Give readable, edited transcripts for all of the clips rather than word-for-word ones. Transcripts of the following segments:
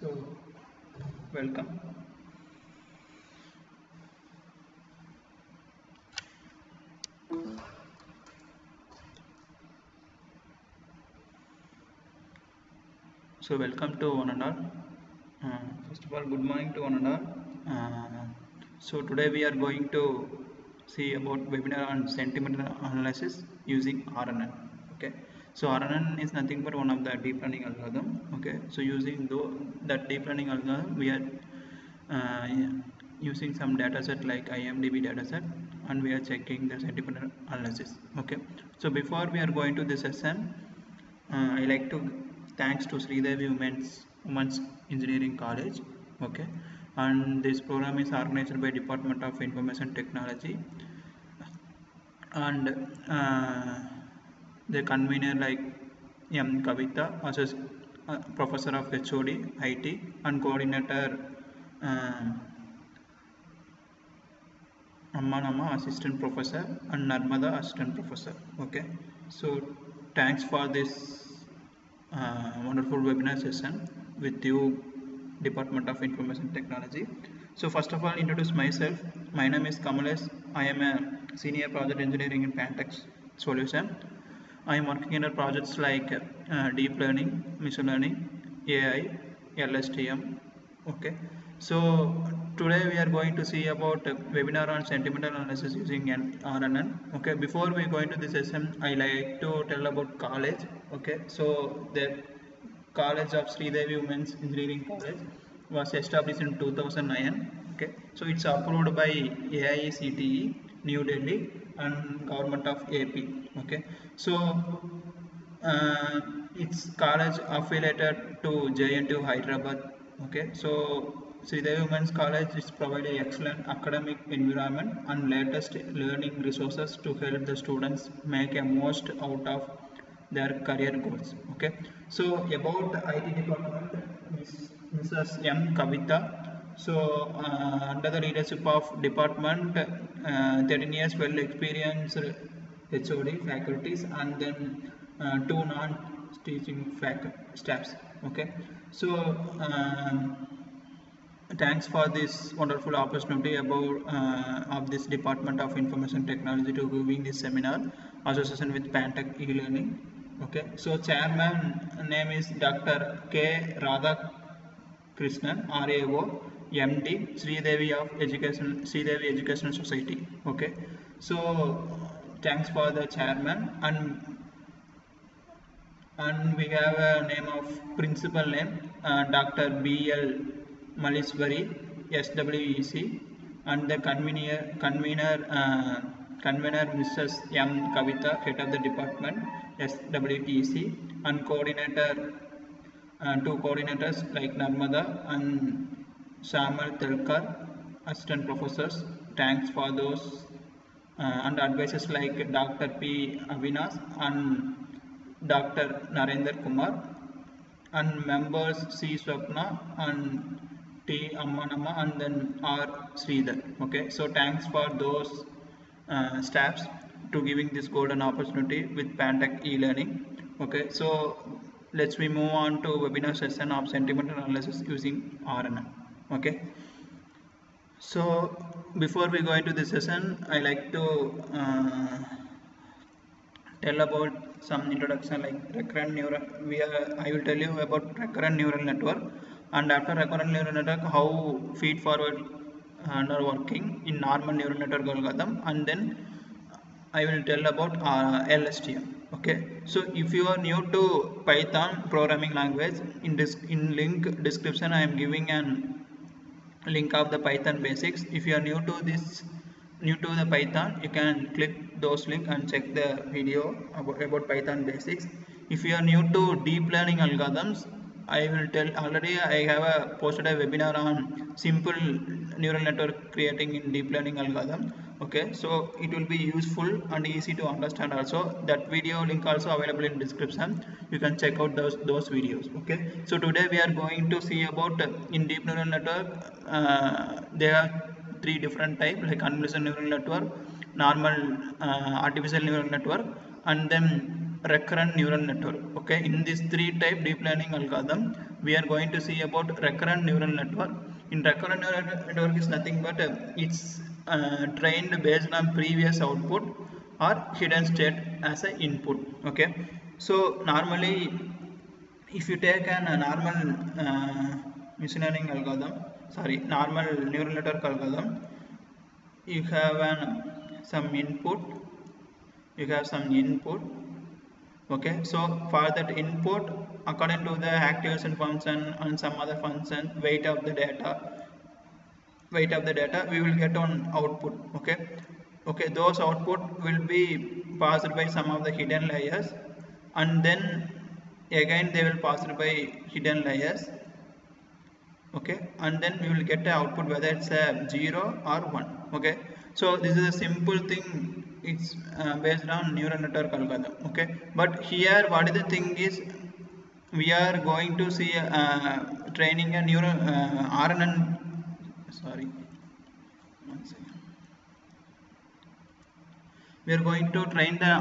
So, welcome. Welcome to one and all. First of all, good morning to one and all. Today we are going to see about webinar on sentimental analysis using RNN. Okay. So RNN is nothing but one of the deep learning algorithm. Okay. So using that deep learning algorithm, we are uh, using some data set like IMDb data set, and we are checking the sentimental analysis. Okay. So before we are going to this session, I like to thanks to Sridevi Women's Engineering College. Okay, and this program is organized by Department of Information Technology, and the convener like M. Kavita, Professor of HOD IT, and coordinator uh, Ammanama, Assistant Professor, and Narmada, Assistant Professor. Okay, so thanks for this wonderful webinar session with you, Department of Information Technology. So first of all, introduce myself. My name is Kamalesh. I am a senior project engineering in Pantex Solution. I am working in projects like deep learning, machine learning, AI, LSTM. Okay. So today we are going to see about webinar on sentimental analysis using RNN. Okay. Before we go into this session, I like to tell about college. Okay. So the College of Sridevi Women's Engineering College was established in 2009. Okay. So it's approved by AICTE, New Delhi, and Government of AP. Okay. So it's college affiliated to JNTU Hyderabad. Okay, so Sridevi Women's College is providing excellent academic environment and latest learning resources to help the students make a most out of their career goals. Okay, so about the IT department, Mrs. M. Kavita. So under the leadership of department, 13 years well experienced HOD faculties, and then two non-teaching staffs. Okay, so thanks for this wonderful opportunity about of this Department of Information Technology to giving this seminar association with Pantech e-learning. Okay, so chairman name is Dr. K. Radha Krishnan, RAO, MD, Sridevi Educational Society. Okay, so thanks for the chairman, and we have a name of principal name Dr. B.L. Maliswari, SWEC, and the convener Mrs. M. Kavita, head of the department, SWEC, and coordinator two coordinators like Narmada and Samuel Telkar, assistant professors. Thanks for those and advisors like Dr. P. Avinash and Dr. Narendra Kumar, and members C. Swapna and T. Ammanama, and then R. Sridhar. Okay, so thanks for those staffs to giving this golden opportunity with Pantech e-learning. Okay, so let's we move on to webinar session of sentimental analysis using RNN. Okay, so before we go into this session, I like to tell about some introduction like recurrent neural. I will tell you about recurrent neural network, and after recurrent neural network, how feed forward are working in normal neural network algorithm, and then I will tell about LSTM. Okay, so if you are new to Python programming language, in link description I am giving an link of the Python basics. If you are new to the Python, you can click those link and check the video about Python basics. If you are new to deep learning algorithms, I will tell already I have posted a webinar on simple neural network creating in deep learning algorithm. Okay, so it will be useful and easy to understand also. That video link also available in description. You can check out those videos. Okay, so today we are going to see about in deep neural network. There are three different types like convolutional neural network, normal artificial neural network, and then recurrent neural network. Okay, in this 3-type deep learning algorithm we are going to see about recurrent neural network. In recurrent neural network is nothing but it's trained based on previous output or hidden state as an input. Okay, so normally if you take a normal machine learning algorithm, normal neural network algorithm, you have some input, okay. So for that input, according to the activation function and some other function, weight of the data, we will get on output. Okay, those output will be passed by some of the hidden layers, and then again they will pass by hidden layers. Okay, and then we will get the output whether it's a 0 or 1. Okay, so this is a simple thing. It's based on neural network algorithm. Okay, but here what is the thing is, we are going to see training a neural RNN. Sorry, one second. We are going to train the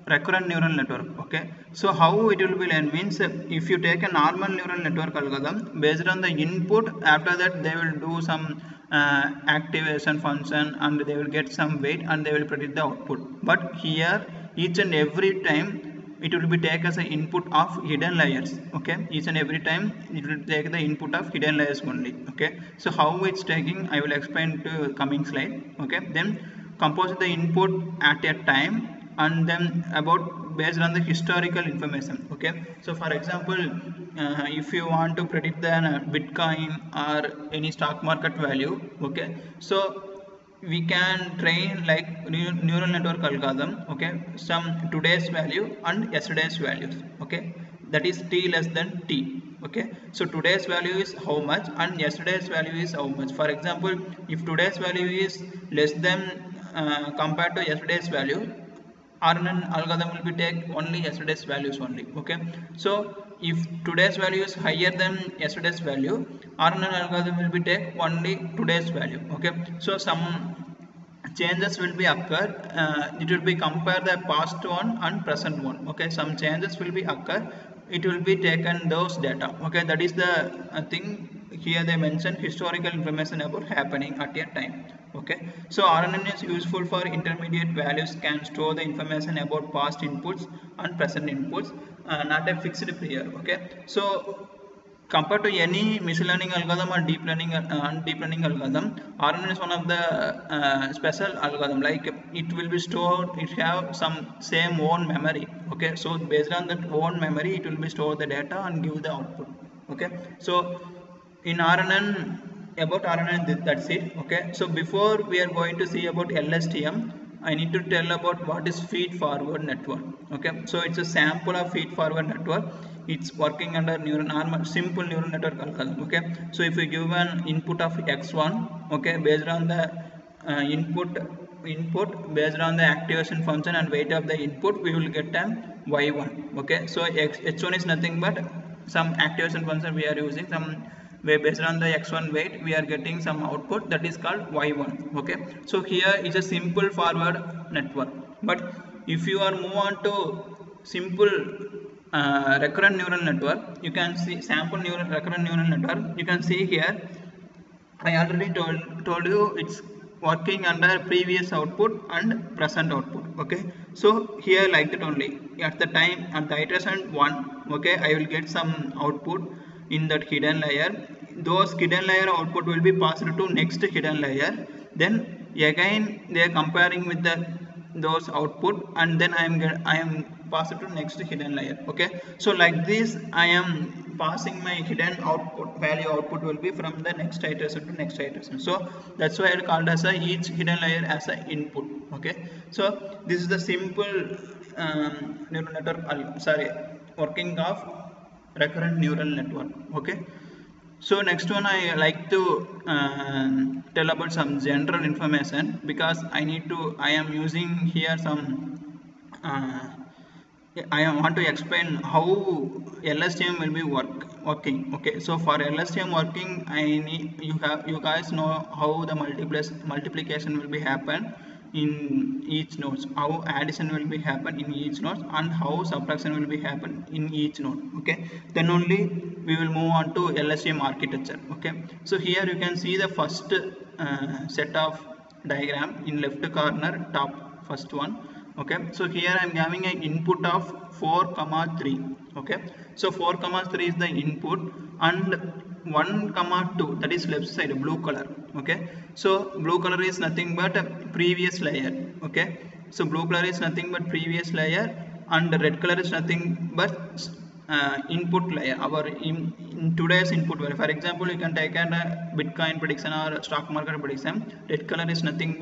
recurrent neural network. Okay, so how it will be learned means, if you take a normal neural network algorithm, based on the input, after that they will do some activation function and they will get some weight and they will predict the output. But here each and every time it will be taken as an input of hidden layers. Okay, each and every time it will take the input of hidden layers only. Okay, so how it's taking, I will explain to coming slide. Okay, then compose the input at a time and then about based on the historical information. Okay, so for example, if you want to predict the Bitcoin or any stock market value, okay, so we can train like neural network algorithm. Okay, some today's value and yesterday's values. Okay, that is t less than t. Okay, so today's value is how much and yesterday's value is how much. For example, if today's value is less than compared to yesterday's value, RNN algorithm will be take only yesterday's values only. Okay, so if today's value is higher than yesterday's value, RNN algorithm will be take only today's value. Okay, so some changes will be occur, it will be compare the past one and present one. Okay, some changes will be occur, it will be taken those data. Okay, that is the thing here they mention historical information about happening at a time. Okay, so RNN is useful for intermediate values, can store the information about past inputs and present inputs, not a fixed period. Okay, so compared to any machine learning algorithm or deep learning algorithm, RNN is one of the special algorithm. Like it will be stored, it have some same own memory. Okay, so based on that own memory, it will be store the data and give the output. Okay, so in RNN, about RNN, that's it. Okay, so before we are going to see about LSTM, I need to tell about what is feed forward network. Okay, so it's a sample of feed forward network. It's working under normal simple neural network algorithm. Okay, so if you give an input of x1, okay, based on the input based on the activation function and weight of the input, we will get an y1. Okay, so h1 is nothing but some activation function we are using, some based on the x1 weight we are getting some output, that is called y1. Okay, so here is a simple forward network. But if you are move on to simple recurrent neural network, you can see sample recurrent neural network. You can see here I already told you it's working under previous output and present output. Okay, so here like that only, at the time at the iteration 1, okay, I will get some output in that hidden layer. Those hidden layer output will be passed to next hidden layer, then again they are comparing with those output, and then I am passed to next hidden layer. Okay, so like this I am passing my hidden output will be from the next iteration to next iteration. So that's why I called as each hidden layer as an input. Okay, so this is the simple neural network working of recurrent neural network. Okay, so next one I like to tell about some general information, because I am using here some I want to explain how LSTM will be working. Okay, so for LSTM working, you guys know how the multiplication will be happen in each nodes, how addition will be happen in each node and how subtraction will be happen in each node. Okay, then only we will move on to LSTM architecture. Okay, so here you can see the first set of diagram in left corner top, first one. Okay, so here I am having an input of 4 comma 3. Okay, so 4 comma 3 is the input and 1 comma 2, that is left side blue color. Okay, so blue color is nothing but a previous layer. Okay, so blue color is nothing but previous layer and red color is nothing but input layer, our in today's input value. For example, you can take a Bitcoin prediction or stock market prediction. Red color is nothing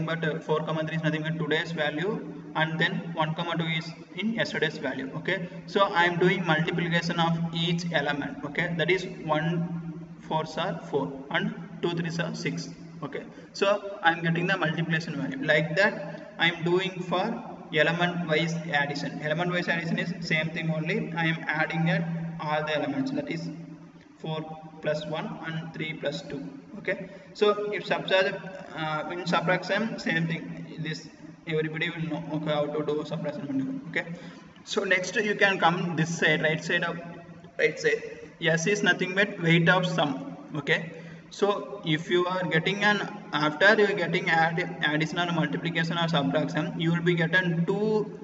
but 4 comma 3 is nothing but today's value, and then 1 comma 2 is in yesterday's value. Okay, so I am doing multiplication of each element. Okay, that is 1 4s are 4 and 2 3s are 6. Okay, so I am getting the multiplication value. Like that I am doing for element wise addition. Element wise addition is same thing, only I am adding at all the elements, that is 4 plus 1 and 3 plus 2. Okay, so if in subtraction, same thing, this everybody will know, okay, how to do subtraction. Okay, so next you can come this side, right side. S is nothing but weight of sum. Okay, so if you are getting after you are getting addition or multiplication or subtraction, you will be getting two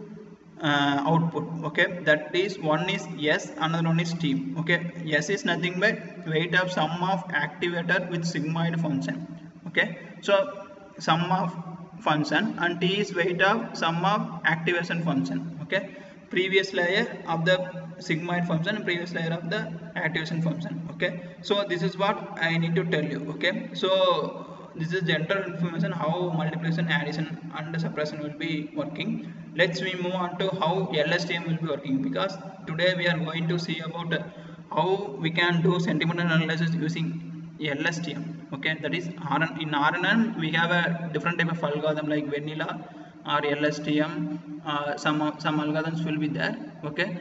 output. Okay, that is, one is S, another one is T. Okay, S is nothing but weight of sum of activator with sigmoid function. Okay, so sum of function, and T is weight of sum of activation function. Okay, previous layer of the sigmoid function and previous layer of the activation function. Okay, so this is what I need to tell you. Okay, so this is general information how multiplication, addition and subtraction will be working. Let's we move on to how LSTM will be working, because today we are going to see about how we can do sentimental analysis using LSTM. Okay, that is in RNN we have a different type of algorithm like vanilla or LSTM. Some algorithms will be there. Okay,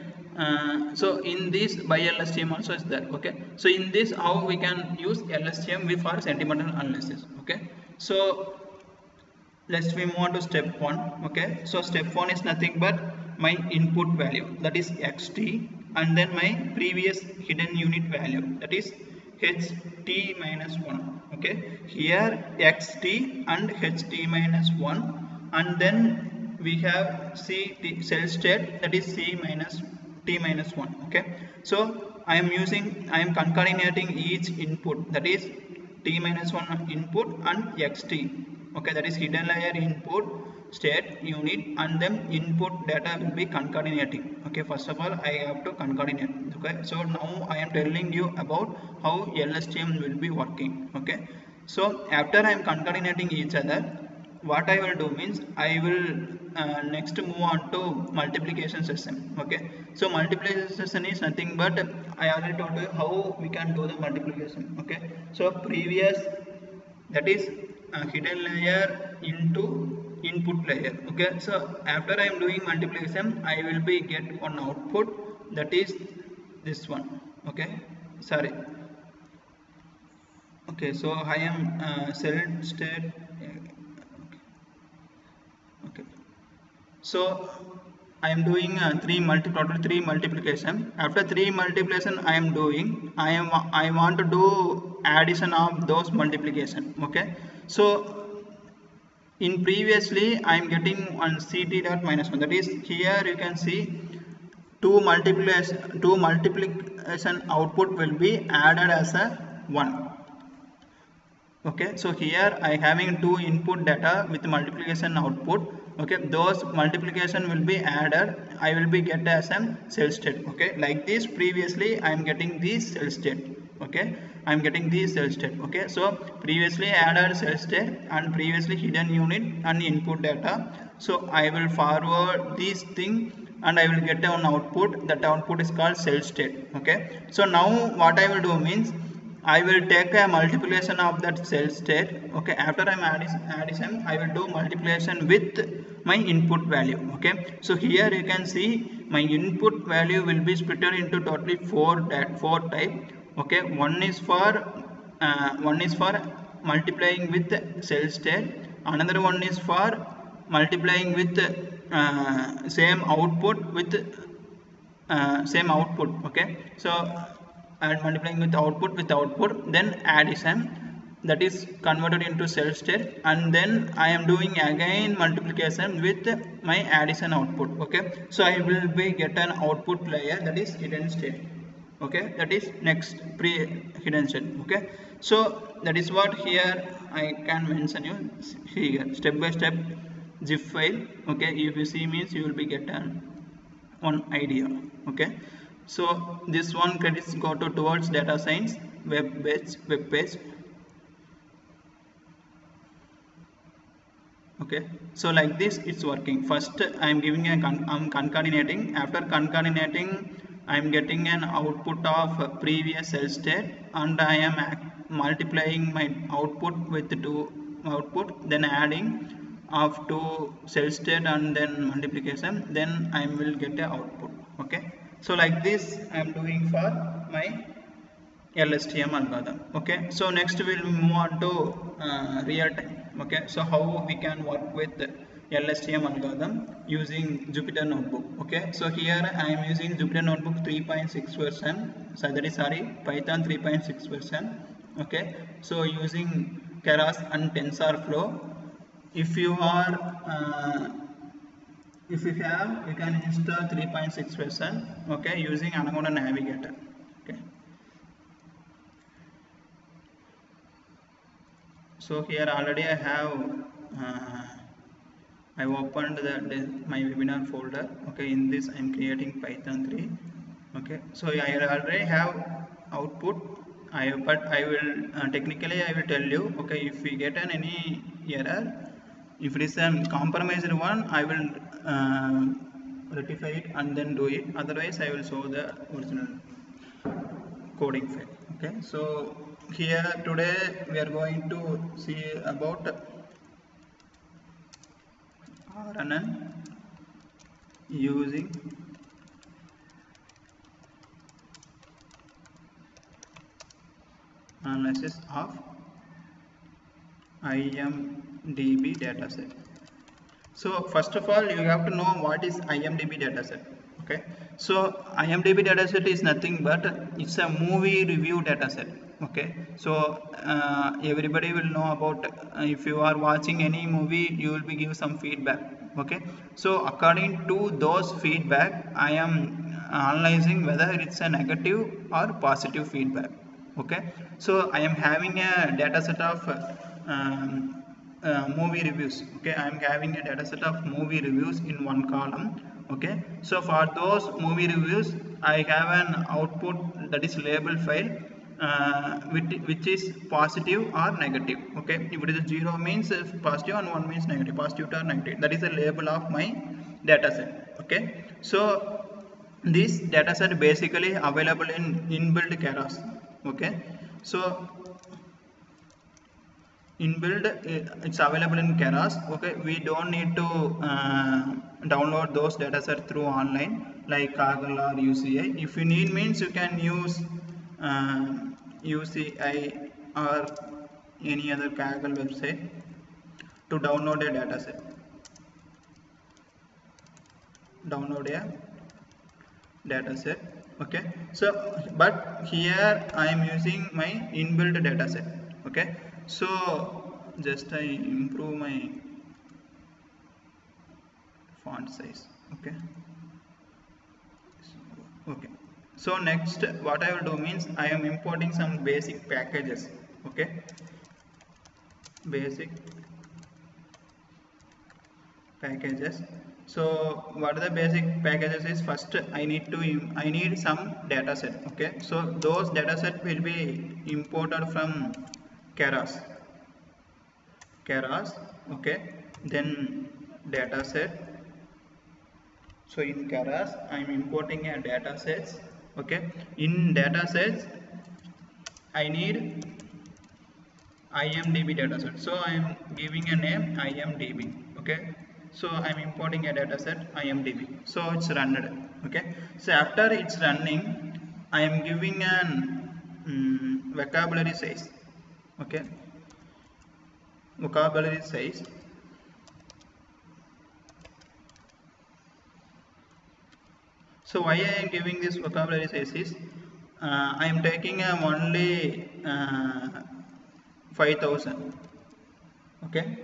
so in this by LSTM also is there. Okay, so in this how we can use LSTM for sentimental analysis. Okay, so let's we move on to step 1. Okay, so step 1 is nothing but my input value, that is xt, and then my previous hidden unit value, that is ht minus 1. Okay, here xt and ht minus 1, and then we have cell state, that is c minus t minus 1. Okay, so I am concatenating each input, that is t minus 1 input and xt. Okay, that is hidden layer input state unit, and then input data will be concatenating. Okay, first of all I have to concatenate. Okay, so now I am telling you about how LSTM will be working. Okay, so after I am concatenating each other, what I will do means I will next move on to multiplication system. Okay, so multiplication system is nothing but I already told you how we can do the multiplication. Okay, so previous, that is hidden layer into input layer. Okay, so after I am doing multiplication, I will be get one output, that is this one. Okay, sorry. Okay, so I am cell state. Okay, so I am doing total 3 multiplication. After 3 multiplication I am doing, I want to do addition of those multiplication. Okay, so in previously I am getting on ct dot minus 1, that is here you can see two multiplication output will be added as a 1. Okay, so here I having 2 input data with multiplication output. Okay, those multiplication will be added, I will be get as a cell state. Okay, like this previously I am getting this cell state. Okay, I am getting this cell state. Okay, so previously added cell state and previously hidden unit and input data. So I will forward this thing and I will get one output. That output is called cell state. Okay, so now what I will do means I will take a multiplication of that cell state. Okay, after I am addition, I will do multiplication with my input value. Okay, so here you can see my input value will be split into totally four type. Okay, one is for multiplying with cell state, another one is for multiplying with same output with same output. Okay, so and multiplying with output, then addition, that is converted into cell state, and then I am doing again multiplication with my addition output. Okay, so I will be get an output layer, that is hidden state. Okay, that is next pre hidden state. Okay, so that is what here I can mention you here step by step zip file. Okay, if you see means you will be get an one idea. Okay, so this one credits go to towards data science web page. Okay, so like this it's working. First I am giving a I'm concatenating. After concatenating, I am getting an output of previous cell state, and I am multiplying my output with two output, then adding of two cell state and then multiplication, then I will get a output. Okay, so like this I am doing for my LSTM algorithm. Okay, so next we will move on to real time. Okay, so how we can work with LSTM algorithm using Jupyter Notebook. Okay, so here I am using Jupyter Notebook 3.6 version. So that is Python 3.6 version. Okay, so using Keras and TensorFlow. If you are if you have, you can install 3.6 version. Okay, using Anaconda Navigator. Okay, so here already I have I opened my webinar folder. Okay, in this I am creating Python 3. Okay, so I already have output. But I will technically I will tell you. Okay, if we get any error, if it is a compromised one, I will rectify it and then do it. Otherwise, I will show the original coding file. Okay, so here today we are going to see about RNN using analysis of IMDb dataset. So first of all, you have to know what is IMDb dataset. Okay, so IMDb dataset is nothing but it's a movie review dataset. Okay, so everybody will know about if you are watching any movie, you will be give some feedback. Okay, so according to those feedback, I am analyzing whether it's a negative or positive feedback. Okay, so I am having a data set of movie reviews. Okay, I am having a data set of movie reviews in one column. Okay, so for those movie reviews I have an output, that is label file, which is positive or negative. Okay, if it is 0 means positive and 1 means negative, positive or negative, that is the label of my data set. Okay, so this data set basically available in inbuilt Keras. Okay, so inbuilt it's available in Keras. Okay, we don't need to download those datasets through online like Kaggle or UCI. If you need means you can use UCI or any other Kaggle website to download a dataset. Download a dataset. Okay, so but here I am using my inbuilt dataset. Okay, so just I improve my font size. Okay, okay, so next what I will do means I am importing some basic packages. Okay, basic packages. So what are the basic packages is, first I need some data set. Okay, so those data set will be imported from Keras. Okay, then data set. So in Keras I am importing a data sets. Okay, in data sets I need IMDb dataset. So I am giving a name IMDb. Okay, so I am importing a dataset IMDb. So it's run. Okay, so after it's running, I am giving an vocabulary size. Okay, vocabulary size. So why I am giving this vocabulary size is I am taking only 5000. Okay,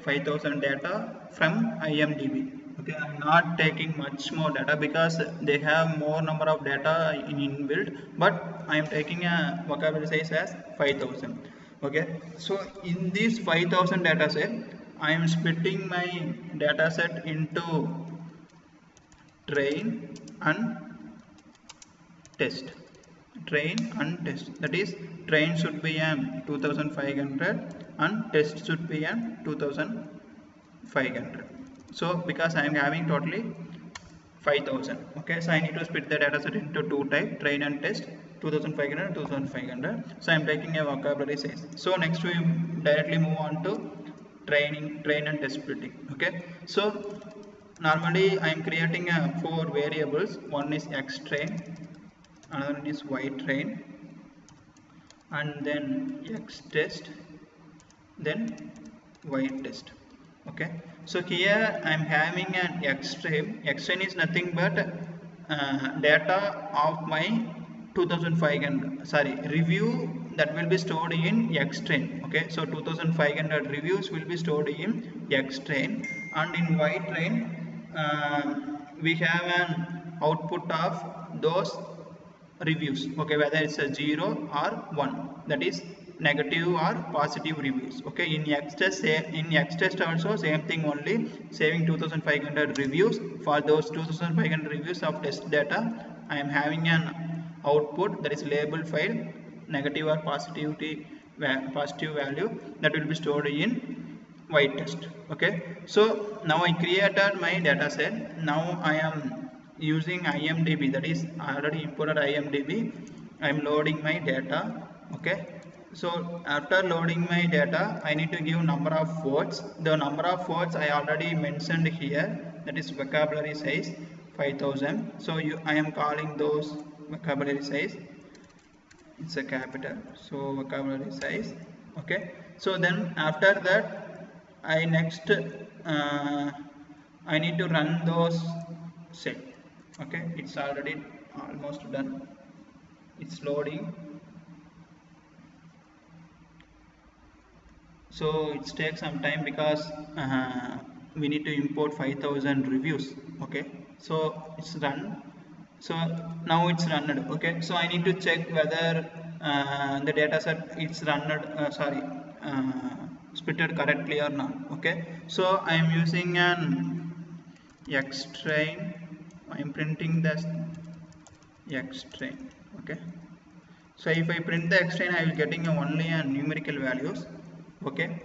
5000 data from IMDb. Okay, I'm not taking much more data because they have more number of data in inbuilt, but I am taking a vocabulary size as 5000. Okay, so in this 5000 data set I am splitting my data set into train and test. That is, train should be an 2500 and test should be an 2500. So because I am having totally 5000, okay, so I need to split the data set into two types, train and test, 2500 and 2500. So I am taking a vocabulary size. So next we directly move on to train and test splitting. Okay, so normally I am creating four variables. One is x train, another one is y train, and then x test, then y test. Okay, so here I am having an x train. X train is nothing but data of my 2500, sorry, review that will be stored in x train. Okay, so 2500 reviews will be stored in x train, and in y train we have an output of those reviews. Okay, whether it's a 0 or 1, that is negative or positive reviews. Okay, in x test also same thing, only saving 2500 reviews. For those 2500 reviews of test data I am having an output, that is label file, negative or positive value, that will be stored in y test. Okay, so now I created my data set. Now I am using IMDb, that is I already imported IMDb. I am loading my data. Okay, so after loading my data I need to give number of words. The number of words I already mentioned here, that is vocabulary size 5000. So I am calling those vocabulary size, it's a capital, so vocabulary size. Okay, so then after that I next I need to run those set. Okay, it's already almost done, it's loading. So it takes some time because we need to import 5000 reviews. Okay, so it's run. So now it's run. Okay, so I need to check whether the data set it's run splitted correctly or not. Okay, so I am using an x train. I am printing this x train. Okay, so if I print the x train I will getting only a numerical values. Okay,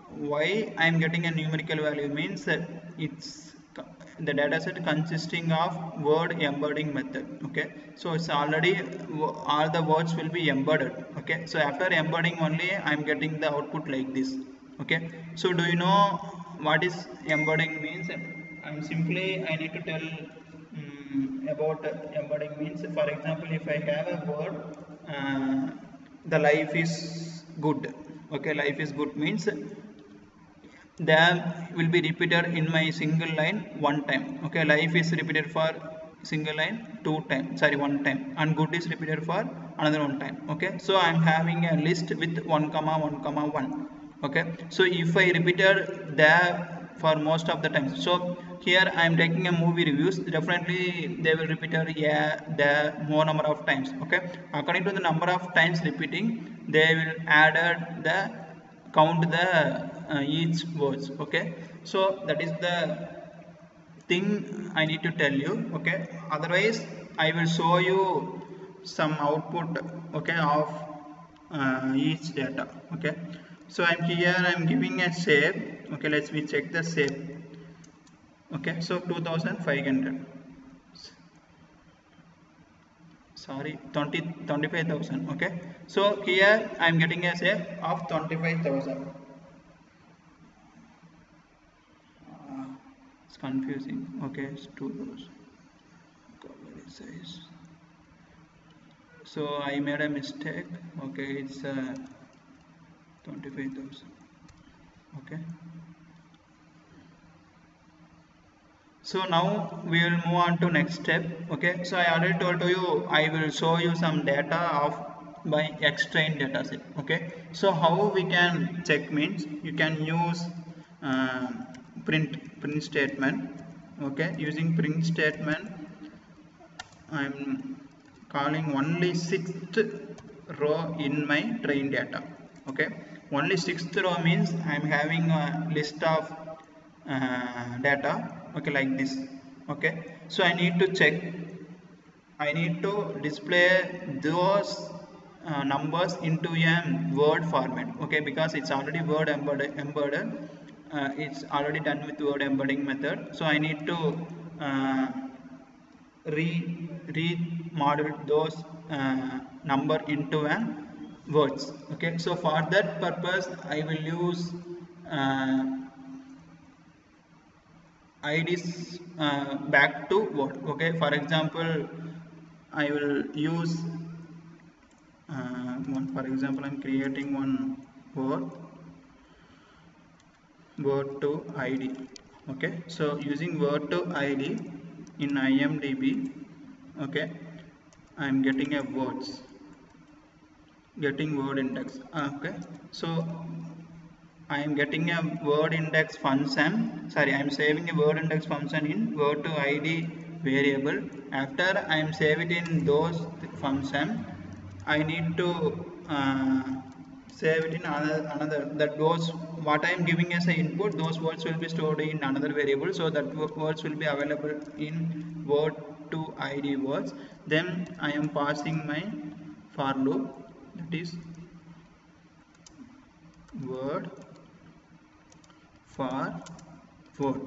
why I am getting a numerical value means that it's the dataset consisting of word embedding method. Okay, so it's already all the words will be embedded. Okay, so after embedding only I am getting the output like this. Okay, so do you know what is embedding means? I'm simply I need to tell about embedding means. For example, if I have a word the life is good. Okay, life is good means that will be repeated in my single line one time. Okay, life is repeated for single line one time, and good is repeated for another one time. Okay, so I am having a list with 1 comma 1 comma 1. Okay, so if I repeated that for most of the times, so here I am taking a movie reviews, definitely they will repeat the more number of times. Okay, according to the number of times repeating, they will add the count the each words. Okay, so that is the thing I need to tell you. Okay, otherwise I will show you some output, okay, of each data. Okay, so I'm giving a shape. Okay, let's me check the shape. Okay, so 2500, sorry, 25,000. Okay, so here I am getting a shape of 25,000. It's confusing. Okay, it's 2,000 coverage size. So I made a mistake. Okay, it's 25,000. Okay, so now we will move on to next step. Okay, so I already told to you I will show you some data of by X-train dataset. Okay, so how we can check means you can use uh, print statement. Okay, using print statement I'm calling only sixth row in my train data. Okay, only sixth row means I'm having a list of data. Okay, like this. Okay, so I need to check, I need to display those numbers into a word format. Okay, because it's already word embedded, it's already done with word embedding method, so I need to uh, remodel those number into a words. Okay, so for that purpose I will use uh, IDs back to word. Okay, for example I will use one, for example I'm creating one word to ID. Okay, so using word to ID in IMDb. Okay, I'm getting a word index. Okay, so I am getting a word index function. Sorry, I am saving a word index function in word to ID variable. After I am saving it in those function, I need to save it in another that those what I am giving as an input, those words will be stored in another variable, so that words will be available in word to ID words. Then I am passing my for loop, that is word for word.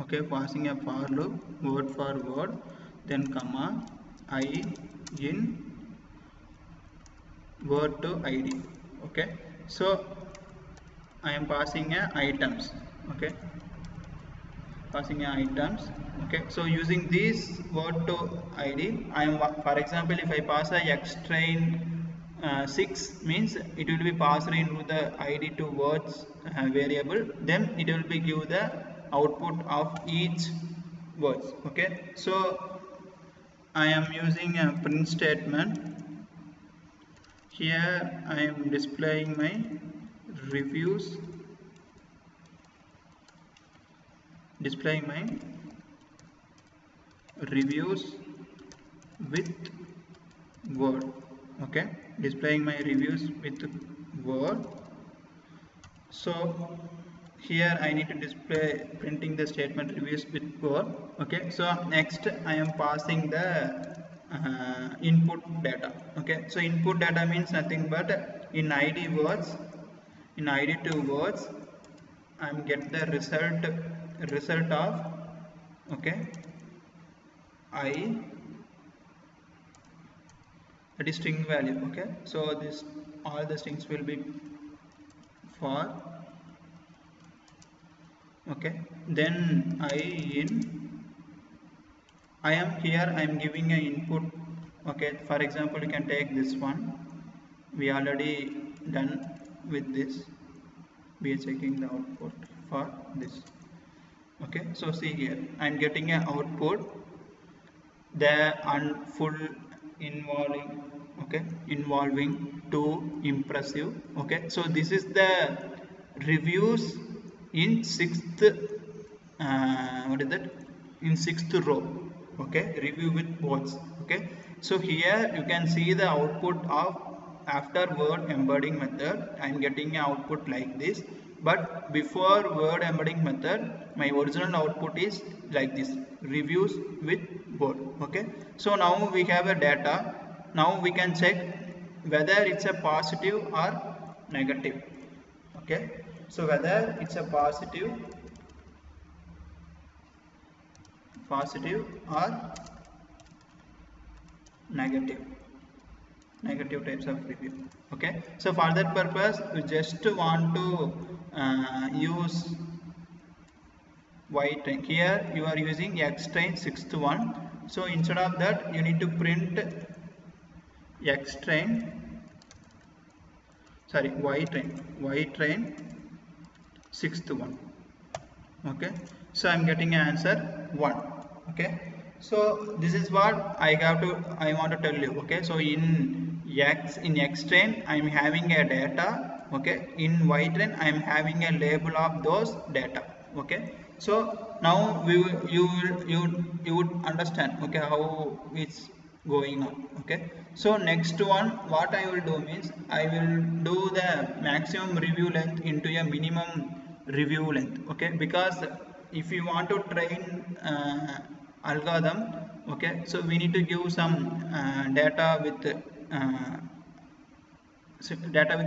Okay, passing a for loop word for word, then comma I in word to ID. Okay, so I am passing a items. Okay, passing a items. Okay, so using this word to ID, I am, for example if I pass a X train 6 means it will be passed into the ID to words variable, then it will be give the output of each words. Okay, so I am using a print statement. Here I am displaying my reviews, displaying my reviews with word. Okay, displaying my reviews with word. So here I need to display printing the statement reviews with word. Okay, so next I am passing the input data. Okay, so input data means nothing but in ID words, in ID to words I am get the result of, okay, I, that is string value. Okay, so this all the strings will be for. Okay, then I in, I am here I am giving an input. Okay, for example you can take this one, we already done with this, we are checking the output for this. Okay, so see here I am getting an output, the full involving, okay, involving to impressive. Okay, so this is the reviews in sixth what is that, in sixth row. Okay, review with words. Okay, so here you can see the output of after word embedding method I am getting an output like this, but before word embedding method my original output is like this, reviews with word. Okay, so now we have a data. Now we can check whether it's a positive or negative. Okay, so whether it's a positive or negative types of review. Okay, so for that purpose we just want to use y train. Here you are using X train sixth one, so instead of that you need to print X train, sorry, y train sixth one. Okay, so I'm getting an answer 1. Okay, so this is what I want to tell you. Okay, so in x train I'm having a data. Okay, in y train I'm having a label of those data. Okay, so now you would understand, okay, how it's going on. Okay, so next one what I will do means I will do the maximum review length into a minimum review length. Okay, because if you want to train algorithm, okay, so we need to give some data with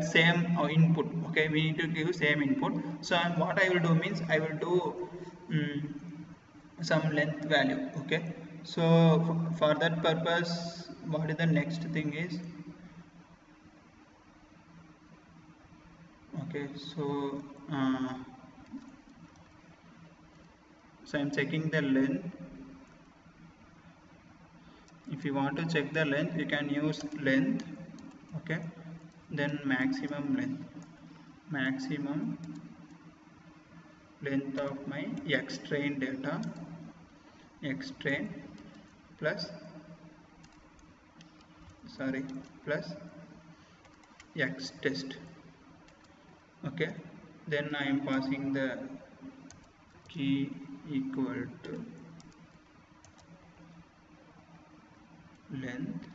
same input. Okay, we need to give same input. So what I will do means I will do some length value. Okay, so for that purpose what is the next thing is, okay, so I'm checking the length. If you want to check the length you can use length. Okay, then maximum length of my x train data, x train plus x test. Okay, then I am passing the key equal to length.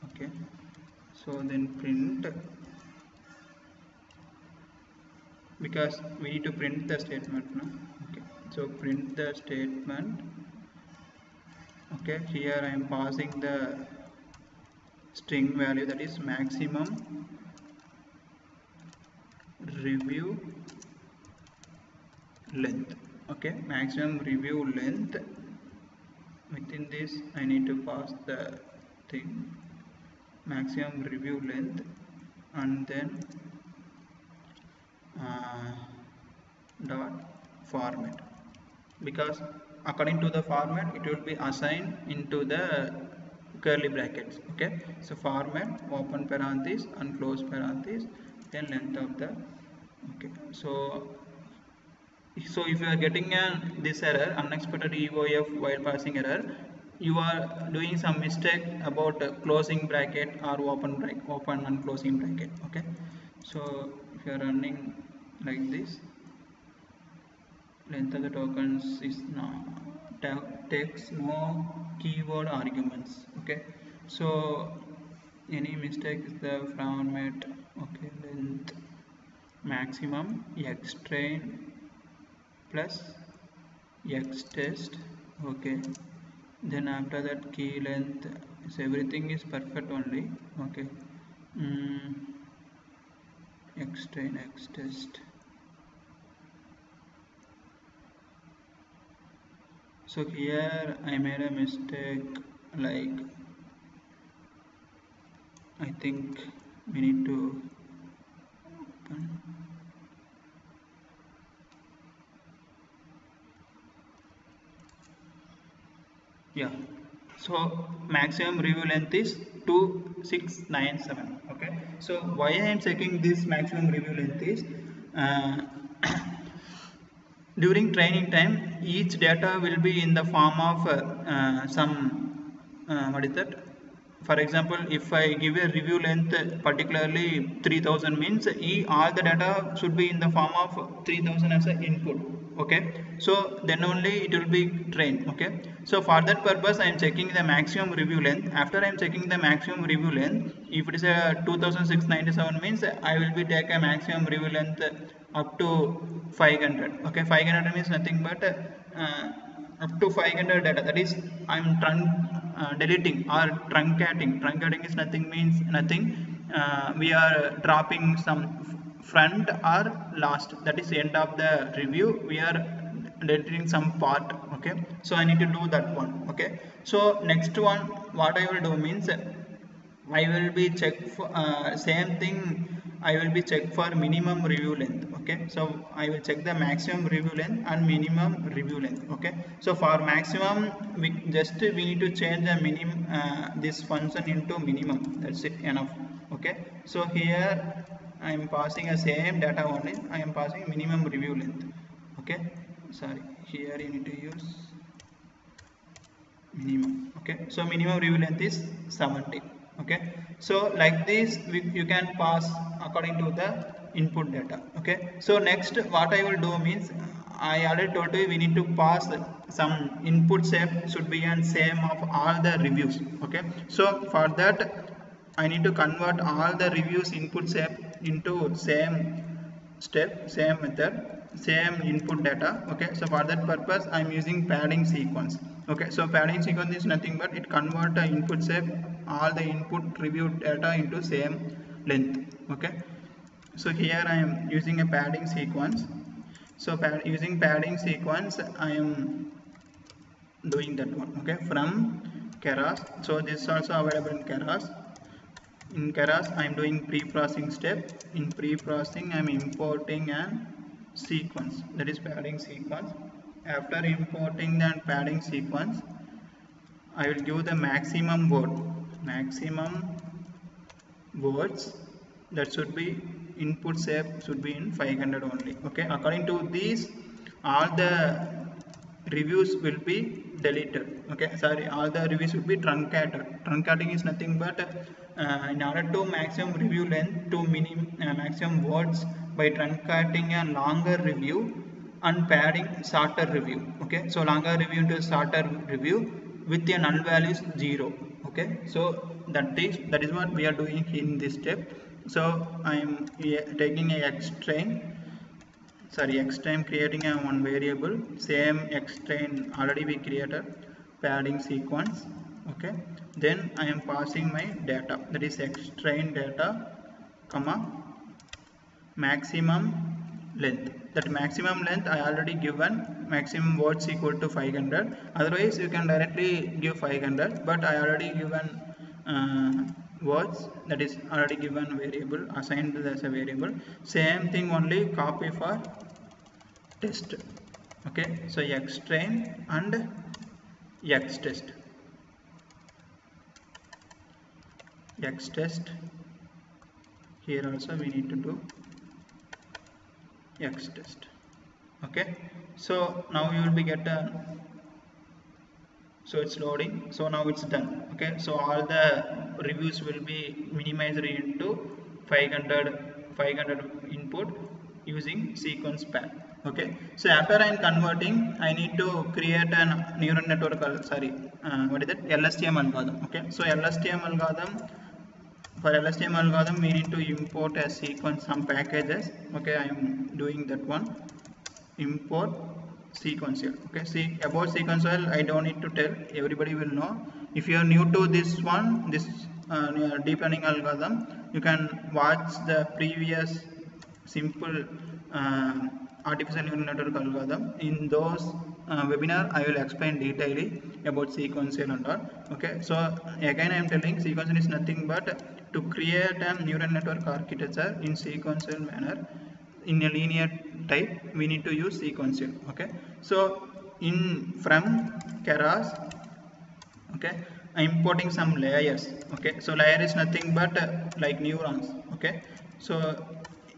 Okay, so then print, because we need to print the statement now. Okay, so print the statement. Okay, here I am passing the string value, that is maximum review length. Okay, maximum review length. Within this I need to pass the thing maximum review length, and then dot format, because according to the format it will be assigned into the curly brackets. Okay, so format open parenthesis and close parenthesis, then length of the. Okay, so if you are getting this error, unexpected EOF while passing error, you are doing some mistake about closing bracket or open and closing bracket. Okay, so if you are running like this, length of the tokens is takes no keyword arguments. Okay, so any mistake is the format. Okay, length maximum x train plus x test. Okay, then after that key length, so everything is perfect only. Okay, x train x test. So here I made a mistake, like I think we need to open. Yeah, so maximum review length is 2697. Okay, so why I am checking this maximum review length is during training time each data will be in the form of some what is that, for example, if I give a review length particularly 3000 means all the data should be in the form of 3000 as an input. Okay, so then only it will be trained. Okay, so for that purpose I am checking the maximum review length. After I am checking the maximum review length, if it is a 2697 means I will be take a maximum review length up to 500. Okay, 500 means nothing but up to 500 data, that is I'm deleting or truncating is nothing, means nothing, we are dropping some front or last, that is end of the review, we are deleting some part. Okay, so I need to do that one. Okay, so next one what I will do means I will be check for same thing, I will be check for minimum review length. Okay, so I will check the maximum review length and minimum review length. Okay, so for maximum we need to change the minimum this function into minimum, that's it, enough. Okay, so here I am passing a same data only. I am passing minimum review length. Okay, sorry, here you need to use minimum. Okay, so minimum review length is 70. Okay, so like this you can pass according to the input data. Okay, so next what I will do means, I already told you we need to pass some input set should be an same of all the reviews. Okay, so for that I need to convert all the reviews input set into same step, same method, same input data. Okay, so for that purpose I am using padding sequence. Okay, so padding sequence is nothing but it convert the input set all the input review data into same length. Okay, so here I am using a padding sequence. So using padding sequence I am doing that one. Okay, from Keras, so this is also available in Keras. In Keras I am doing pre-processing step. In pre-processing I am importing an sequence, that is padding sequence. After importing that padding sequence I will give the maximum words that should be input shape should be in 500 only. Okay, according to these all the reviews will be deleted. Okay, sorry, all the reviews will be truncated. Truncating is nothing but in order to maximum review length to maximum words by truncating a longer review and padding shorter review. Okay, so longer review into shorter review with a null value is 0. Okay, so that is what we are doing in this step. So I am taking a extrain creating a one variable, same extrain already we created padding sequence. Okay, then I am passing my data, that is extrain data comma maximum length. That maximum length I already given maximum words equal to 500. Otherwise you can directly give 500, but I already given words, that is already given variable assigned as a variable. Same thing only copy for test. Okay, so xtrain and xtest. Xtest, here also we need to do xtest. Okay, so now you will be get a, so it's loading, so now it's done. Okay, so all the reviews will be minimized into 500 input using sequence pad. Okay, so after I am converting I need to create a neural network, what is that, LSTM algorithm. Okay, so LSTM algorithm, for LSTM algorithm we need to import a sequence, some packages. Okay, I am doing that one, import sequential. Okay, see about sequential I don't need to tell, everybody will know. If you are new to this one, this deep learning algorithm, you can watch the previous simple artificial neural network algorithm. In those webinar I will explain detailedly about sequential and all. Okay, so again I am telling sequential is nothing but to create a neural network architecture in sequential manner in a linear type we need to use sequential. Okay, so in from Keras, okay, I am importing some layers. Okay, so layer is nothing but like neurons. Okay, so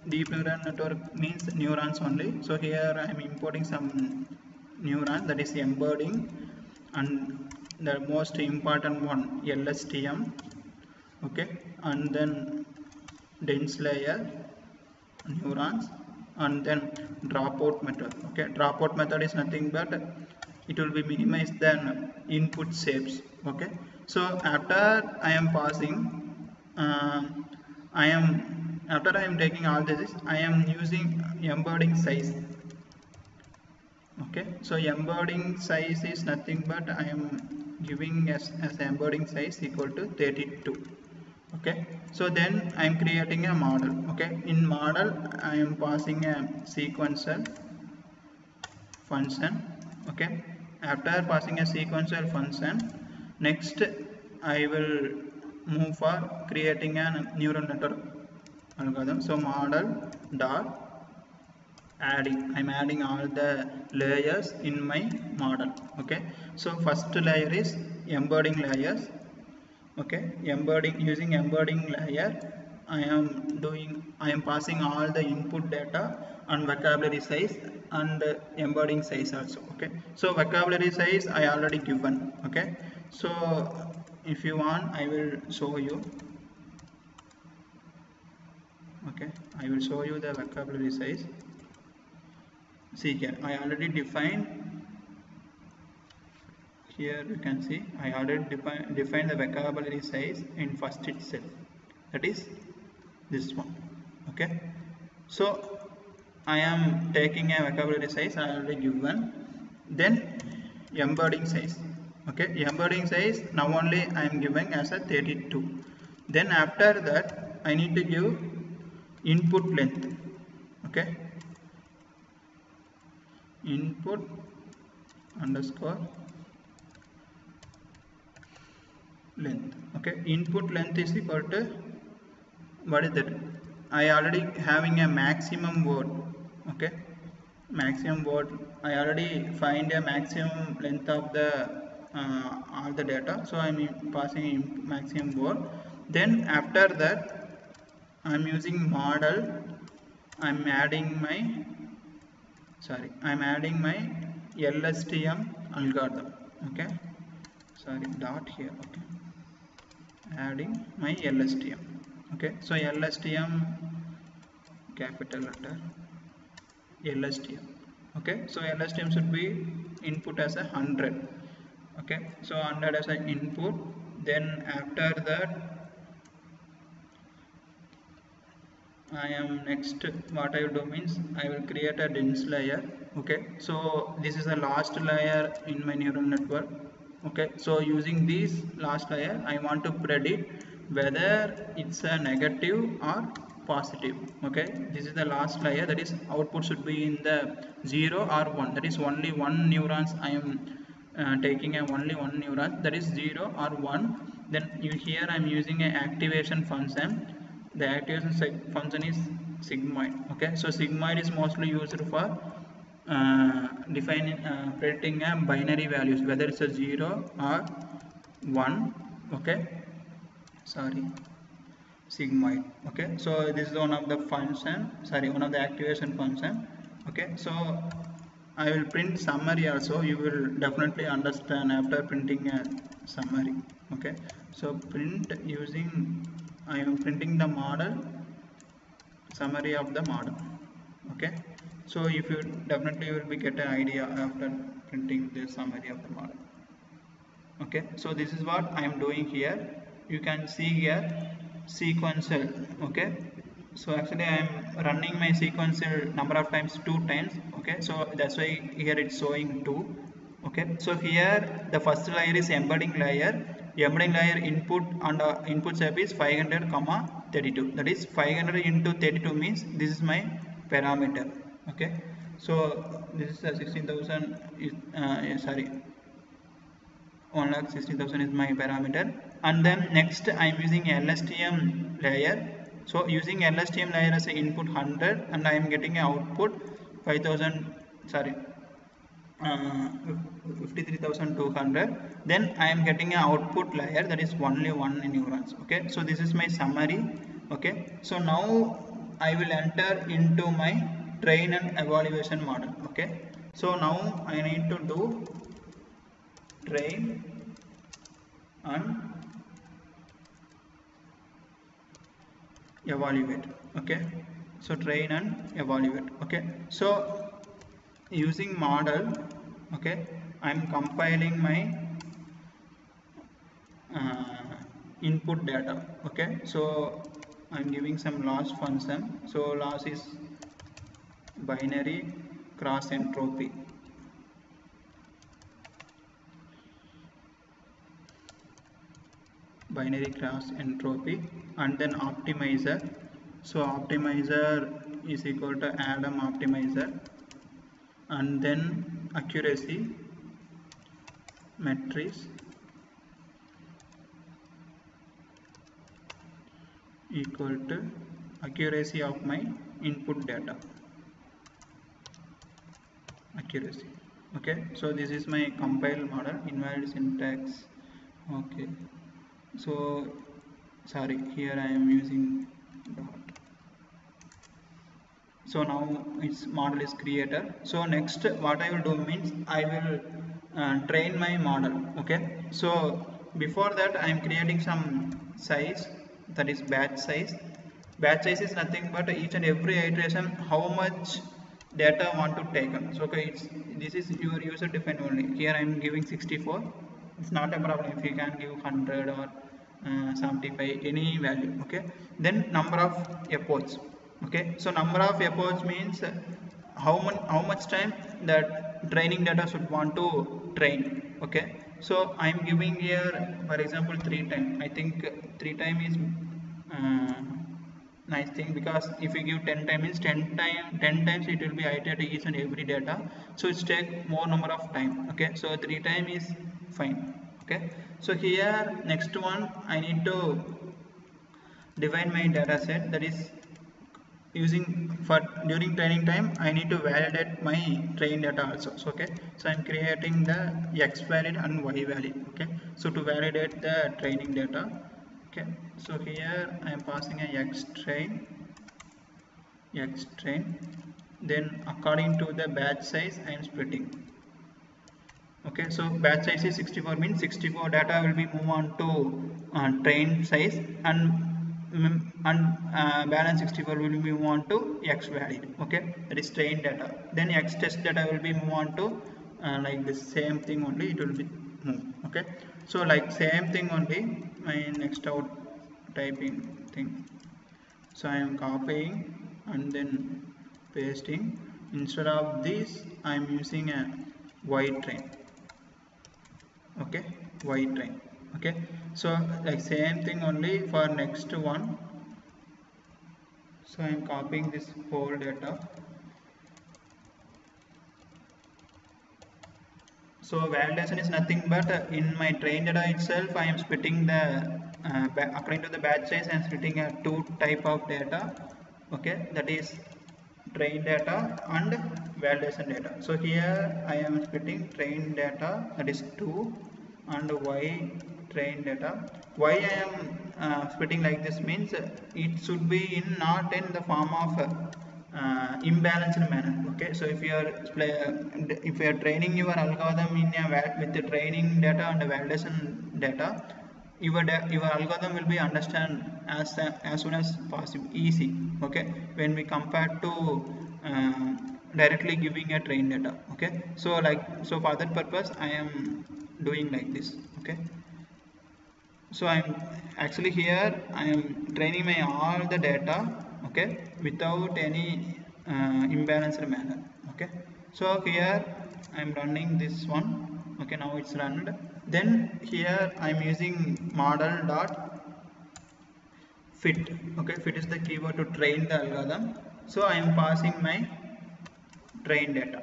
deep neural network means neurons only. So here I am importing some neuron, that is embedding, and the most important one LSTM. Okay, and then dense layer neurons, and then dropout method. Okay, dropout method is nothing but it will be minimize the input shapes. Okay, so after I am passing after I am taking all this, I am using embedding size. Okay, so embedding size is nothing but I am giving as embedding size equal to 32. Okay, so then I am creating a model. Okay, in model I am passing a sequential function. Okay, after passing a sequential function, next I will move for creating a neural network algorithm. So model dot adding, I'm adding all the layers in my model. Okay, so first layer is embedding layers. Okay, embedding, using embedding layer I am passing all the input data and vocabulary size and embedding size also. Okay, so vocabulary size I already given. Okay, so if you want I will show you. Okay, I will show you the vocabulary size. See here, I already defined. Here you can see I already defined the vocabulary size in first itself, that is this one. Okay, so I am taking a vocabulary size I already given. Then embedding size. Okay, embedding size now only I am giving as a 32. Then after that I need to give input length. Okay, input underscore length. Okay, input length is equal to, what is that? I already having a maximum word. Okay, maximum word I already find a maximum length of the all the data, so I'm passing in maximum word. Then after that I'm using model. I'm adding my LSTM algorithm. Okay, dot here. Okay, adding my LSTM. Okay, so LSTM capital letter LSTM. Okay, so LSTM should be input as 100. Okay, so 100 as an input. Then after that I am next, what I will do means I will create a dense layer. Okay, so this is the last layer in my neural network. Okay, so using this last layer I want to predict whether it's a negative or positive. Okay, this is the last layer, that is output should be in the 0 or 1, that is only one neurons I am taking only one neuron, that is 0 or 1. Then here I am using an activation function. The activation function is sigmoid. Okay, so sigmoid is mostly used for defining predicting a binary values, whether it's a 0 or 1. Okay, sigmoid. Okay, so this is one of the one of the activation function. Okay, so I will print summary also. You will definitely understand after printing a summary. Okay, so print using, I am printing the model, summary of the model. Okay, so if you definitely will be get an idea after printing the summary of the model. Okay, so this is what I am doing here. You can see here sequential. Okay, so actually I am running my sequential number of times 2 times. Okay, so that's why here it's showing 2. Okay, so here the first layer is embedding layer. Embedding layer input and input step is 500 comma 32, that is 500 into 32 means this is my parameter. Okay, so this is 16,000 is 1,60,000 is my parameter. And then next I am using LSTM layer. So using LSTM layer as an input 100 and I am getting an output 53,200. Then I am getting an output layer, that is only one neurons. Okay, so this is my summary. Okay, so now I will enter into my train and evaluation model. Okay, so now I need to do train and evaluate. Okay, so train and evaluate. Okay, so using model, okay, I'm compiling my input data. Okay, so I'm giving some loss function. So loss is binary cross entropy. And then optimizer. So optimizer is equal to Adam optimizer, and then accuracy matrix equal to accuracy of my input data, accuracy. Okay, so this is my compile model, invalid syntax. Okay, so here I am using dot. So now its model is created. So next what I will do means I will train my model. Okay, so before that I am creating some size, that is batch size. Batch size is nothing but each and every iteration how much data want to take. So okay, this is your user defined only. Here I am giving 64. It's not a problem if you can give 100 or 75, any value. Okay, then number of epochs. Okay, so number of epochs means how much time that training data should want to train. Okay, so I am giving here for example 3 time. I think 3 time is uh, nice thing, because if you give 10 times means 10 times it will be iterated each and every data, so it's take more number of time. Okay, so 3 time is fine. Okay, so here next one I need to define my data set, that is using for during training time I need to validate my train data also. So okay, so I'm creating the x valid and y valid. Okay, so to validate the training data. Okay, so here I am passing a x train, then according to the batch size I am splitting. Okay, so batch size is 64, means 64 data will be move on to train size, and balance 64 will be move on to x valid. Okay, that is train data. Then x test data will be move on to like the same thing only, it will be move. Okay, so like same thing only my next out typing thing. So I am copying and then pasting. Instead of this I am using a y train. Okay, y train. Okay, so like same thing only for next one. So I am copying this whole data. So validation is nothing but in my train data itself I am splitting the according to the batch size I am splitting a two type of data. Okay, that is train data and validation data. So here I am splitting train data, that is 2, and y train data. Why I am splitting like this means it should be in not in the form of imbalanced manner. Okay, so if you are training your algorithm in with the training data and the validation data, your algorithm will be understand as soon as possible, easy. Okay, when we compare to directly giving a train data. Okay, so for that purpose I am doing like this. Okay, so I'm actually here I am training my all the data. Okay, without any imbalanced manner. Okay, so here I'm running this one. Okay, now it's run. Then here I'm using model dot fit. Okay, fit is the keyword to train the algorithm. So I am passing my train data.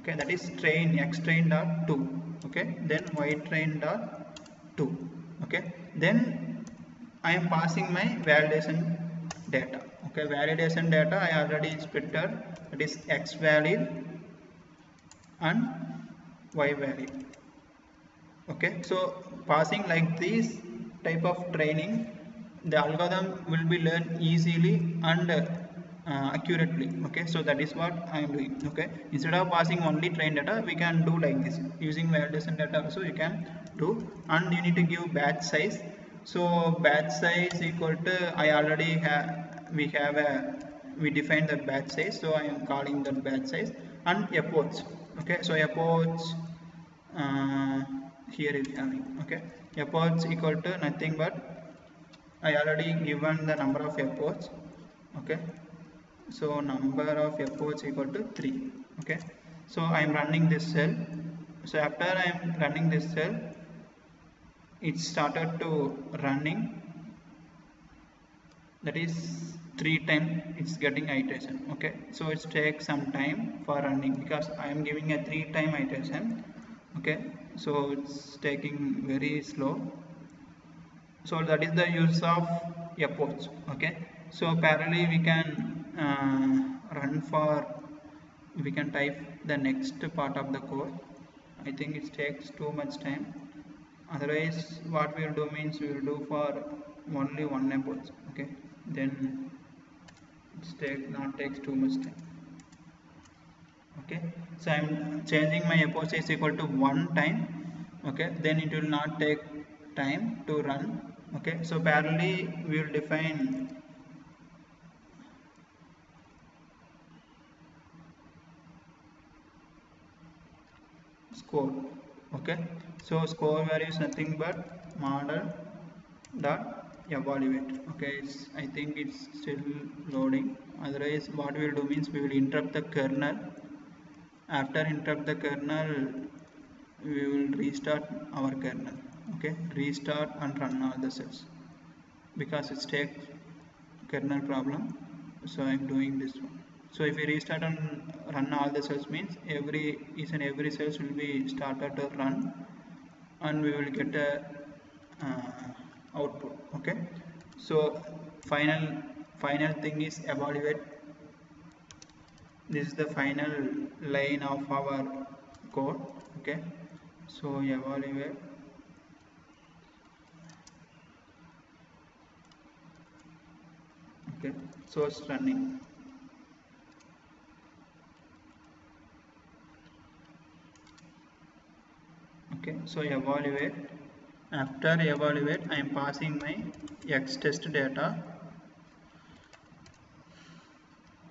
Okay, that is train x train dot 2. Okay, then y train dot 2. Okay, then I am passing my validation data. Okay, validation data I already splitted, that is x valid and y valid. Okay, so passing like this type of training, the algorithm will be learned easily and accurately. Okay, so that is what I am doing. Okay, instead of passing only train data we can do like this using validation data also you can do. And you need to give batch size. So batch size equal to I already have, we defined the batch size, so I am calling that batch size. And epochs. Okay, so epochs here is having. Okay, epochs equal to nothing but I already given the number of epochs. Okay, so number of epochs equal to 3. Okay, so I am running this cell. So after I am running this cell, it started to running, that is 3 times it's getting iteration. Okay, so it takes some time for running because I am giving a 3 time iteration. Okay, so it's taking very slow. So that is the use of epochs. Okay, so parallelly we can run for, we can type the next part of the code. I think it takes too much time. Otherwise what we will do means we will do for only one epoch. Okay, then not takes too much time. Okay, so I'm changing my epoch size equal to 1 time. Okay, then it will not take time to run. Okay, so parallelly we will define score. Okay, so score value is nothing but model dot evaluate. Okay, I think it's still loading. Otherwise what we will do means we will interrupt the kernel. After interrupt the kernel we will restart our kernel. Okay, restart and run all the cells because it's take kernel problem, so I'm doing this one. So if we restart and run all the cells means every cells will be started to run and we will get a output. Okay, so final thing is evaluate. This is the final line of our code. Okay, so evaluate. Okay, so it's running. Okay, so evaluate. After evaluate I am passing my x test data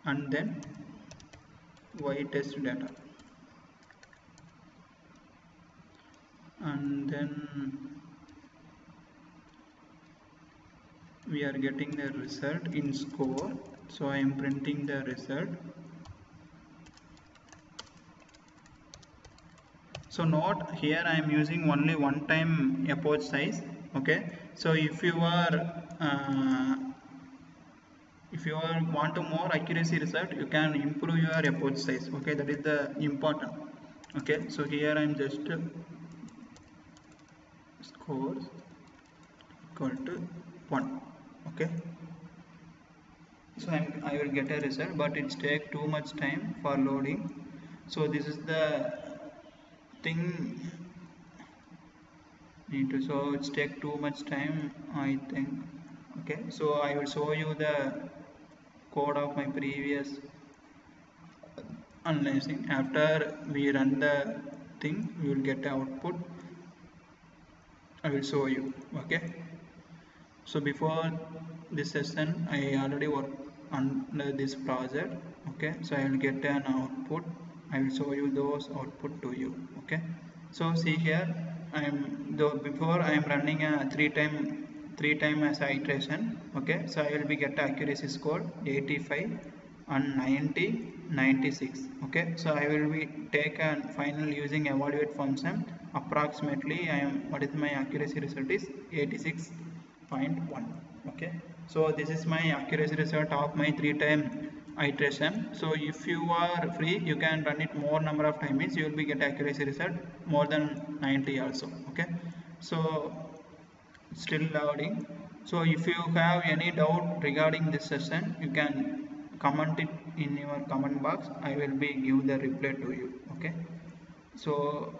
and then y test data, and then we are getting the result in score, so I am printing the result. So note here I am using only 1 time epoch size. Okay, so if you want to more accuracy result, you can improve your epoch size. Okay, that is the important. Okay, so here I am just scores equal to 1. Okay, so I will get a result, but it take too much time for loading. So this is the thing need to, so it's take too much time I think. Okay, so I will show you the code of my previous analyzing. After we run the thing we will get the output. I will show you. Okay, so before this session I already worked under this project. Okay, so I will get an output. I will show you those output to you. Okay, so see here I am though before I am running a three time as iteration. Okay, so I will be get accuracy score 85 and 90, 96. Okay, so I will be take a final using evaluate function. Approximately I am what is my accuracy result is 86.1. Okay, so this is my accuracy result of my 3 time iteration. So if you are free you can run it more number of times, you will be get accuracy result more than 90 also. Okay, so still loading. So if you have any doubt regarding this session you can comment it in your comment box. I will be give the reply to you. Okay, so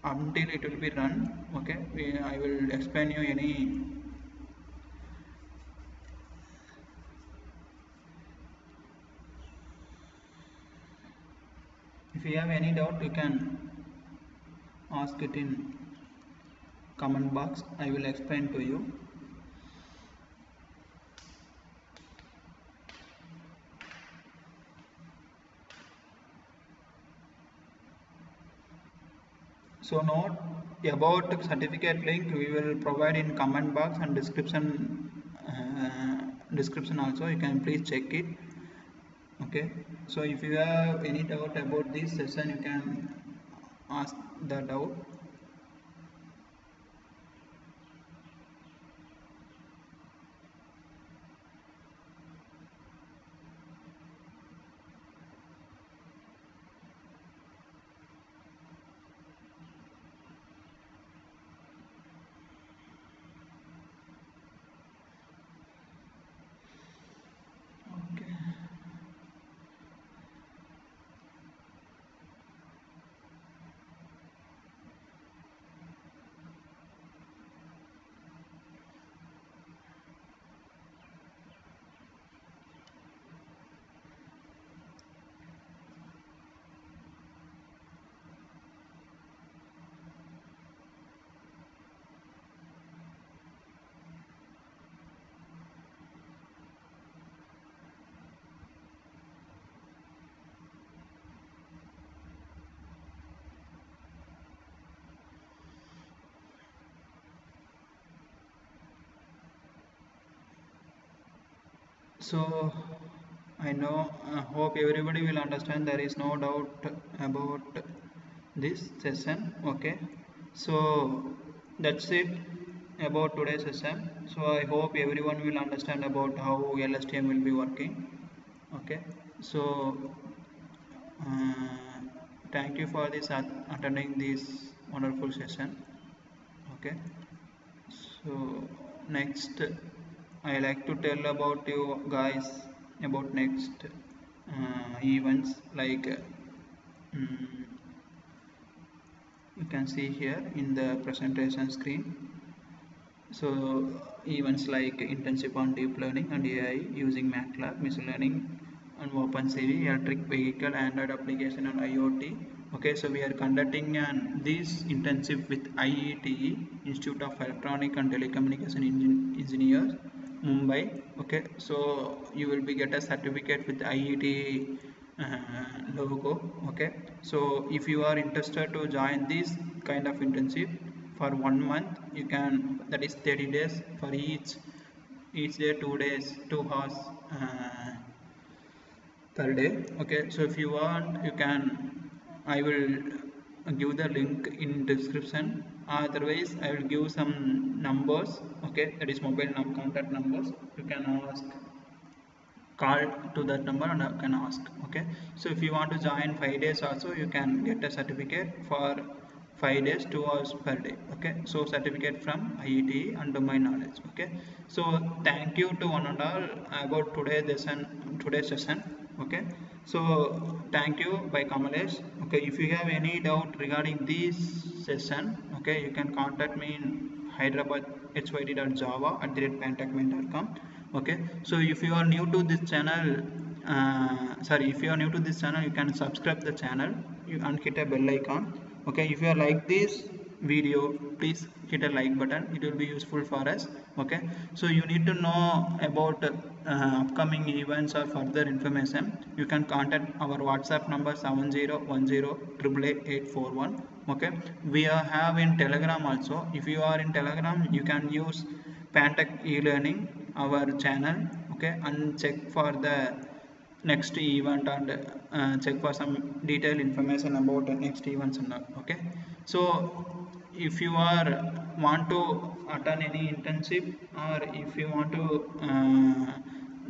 until it will be run. Okay, I will explain you any if you have any doubt you can ask it in comment box. I will explain to you. So note about certificate link we will provide in comment box and description also, you can please check it. Okay, so if you have any doubt about this session you can ask the doubt. Okay, So I know, hope everybody will understand, there is no doubt about this session. Okay, so that's it about today's session. So I hope everyone will understand about how LSTM will be working. Okay, so uh, thank you for this attending this wonderful session. Okay, so next I like to tell about you guys about next events like mm, you can see here in the presentation screen. So events like internship on deep learning and AI using MATLAB, machine learning and OpenCV, electric vehicle, Android application and IoT. Okay, so we are conducting this internship with IETE, Institute of Electronic and Telecommunication Engineers, Mumbai. Okay, so you will be get a certificate with IETE logo. Okay, so if you are interested to join this kind of internship for 1 month, you can, that is 30 days for each day 2 days 2 hours per day. Okay, so if you want, you can, I will give the link in description, otherwise I will give some numbers. Okay, that is mobile contact numbers, you can ask, call to that number and I can ask. Okay, so if you want to join 5 days also, you can get a certificate for 5 days 2 hours per day. Okay, so certificate from IET and domain knowledge. Okay, so thank you to one and all about today's session. Okay, so thank you by Kamalesh. Okay, if you have any doubt regarding this session, okay, you can contact me in Hyderabad hyd.java@pantechmail.com. Okay, so if you are new to this channel, if you are new to this channel, you can subscribe the channel and hit a bell icon. Okay, if you are like this video, please hit a like button, it will be useful for us. Okay, so you need to know about upcoming events or further information, you can contact our WhatsApp number 7010888841. Okay, we have in Telegram also. If you are in Telegram, you can use Pantech e-learning, our channel. Okay, and check for the next event and check for some detailed information about the next events and all. Okay, so if you are want to attend any internship, or if you want to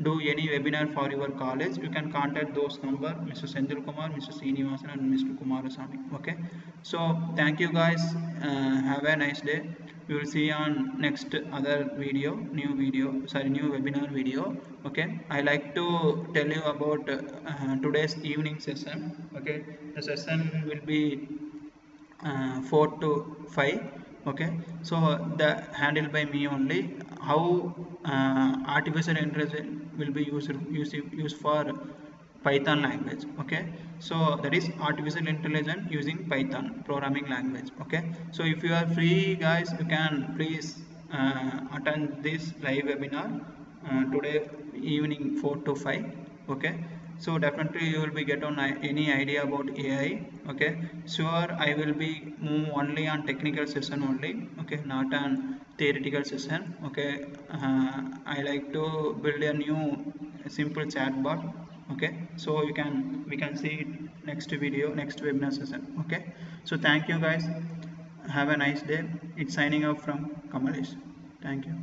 do any webinar for your college, you can contact those number, Mr. Senthil Kumar, Mr. Srinivasan and Mr. Kumarasamy. Okay, so thank you guys, have a nice day. We will see you on next other video, new webinar video. Okay, I like to tell you about today's evening session. Okay, the session will be 4 to 5. Okay, so the handled by me only, how artificial intelligence will be used for Python language. Okay, so that is artificial intelligence using Python programming language. Okay, so if you are free guys, you can please attend this live webinar today evening 4 to 5. Okay, so definitely you will be get on any idea about AI. Okay, sure, I will be move only on technical session only. Okay, not on theoretical session. Okay, I like to build a new simple chatbot. Okay, so we can see it next video, next webinar session. Okay, so thank you guys, have a nice day. It's signing off from Kamalesh. Thank you.